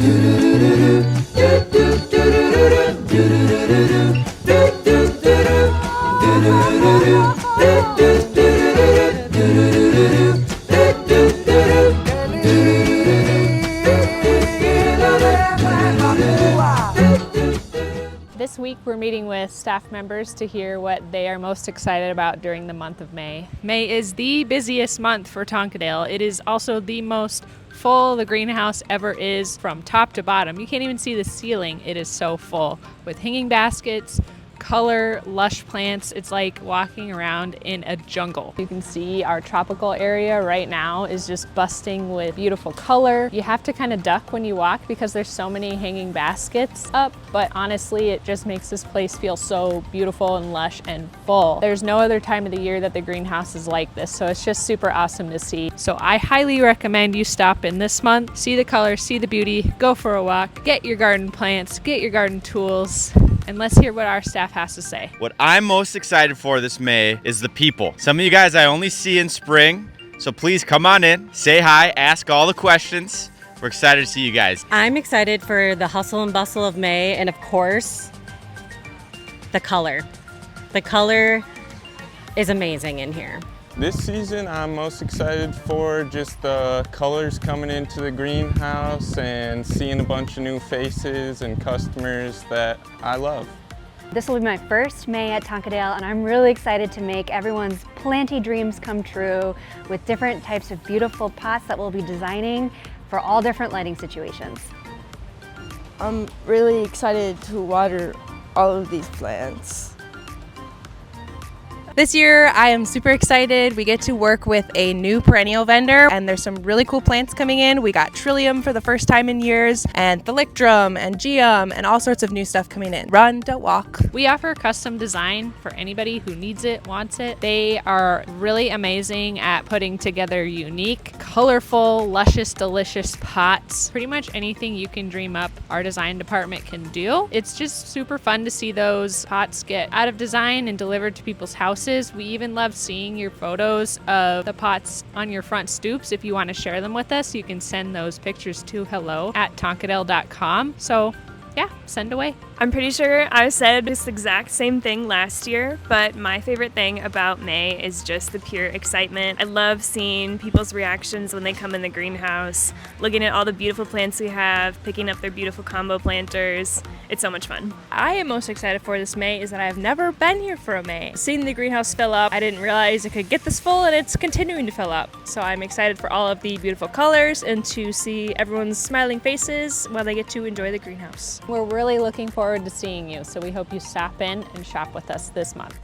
This week we're meeting with staff members to hear what they are most excited about during the month of May. May is the busiest month for Tonkadale. It is also the most full the greenhouse ever is from top to bottom. You can't even see the ceiling. It is so full with hanging baskets, color, lush plants. It's like walking around in a jungle. You can see our tropical area right now is just busting with beautiful color. You have to kind of duck when you walk because there's so many hanging baskets up, but honestly, it just makes this place feel so beautiful and lush and full. There's no other time of the year that the greenhouse is like this, so it's just super awesome to see. So I highly recommend you stop in this month, see the color, see the beauty, go for a walk, get your garden plants, get your garden tools, and let's hear what our staff has to say. What I'm most excited for this May is the people. Some of you guys I only see in spring, so please come on in, say hi, ask all the questions. We're excited to see you guys. I'm excited for the hustle and bustle of May, and of course, the color. The color is amazing in here. This season, I'm most excited for just the colors coming into the greenhouse and seeing a bunch of new faces and customers that I love. This will be my first May at Tonkadale, and I'm really excited to make everyone's planty dreams come true with different types of beautiful pots that we'll be designing for all different lighting situations. I'm really excited to water all of these plants. This year, I am super excited. We get to work with a new perennial vendor, and there's some really cool plants coming in. We got Trillium for the first time in years, and Thalictrum, and Geum, and all sorts of new stuff coming in. Run, don't walk. We offer custom design for anybody who needs it, wants it. They are really amazing at putting together unique, colorful, luscious, delicious pots. Pretty much anything you can dream up, our design department can do. It's just super fun to see those pots get out of design and delivered to people's houses. We even love seeing your photos of the pots on your front stoops. If you want to share them with us, you can send those pictures to hello@tonkadale.com. So yeah, send away. I'm pretty sure I said this exact same thing last year, but my favorite thing about May is just the pure excitement. I love seeing people's reactions when they come in the greenhouse, looking at all the beautiful plants we have, picking up their beautiful combo planters. It's so much fun. I am most excited for this May is that I've never been here for a May. Seeing the greenhouse fill up, I didn't realize it could get this full, and it's continuing to fill up. So I'm excited for all of the beautiful colors and to see everyone's smiling faces while they get to enjoy the greenhouse. We're really looking forward to seeing you, so we hope you stop in and shop with us this month.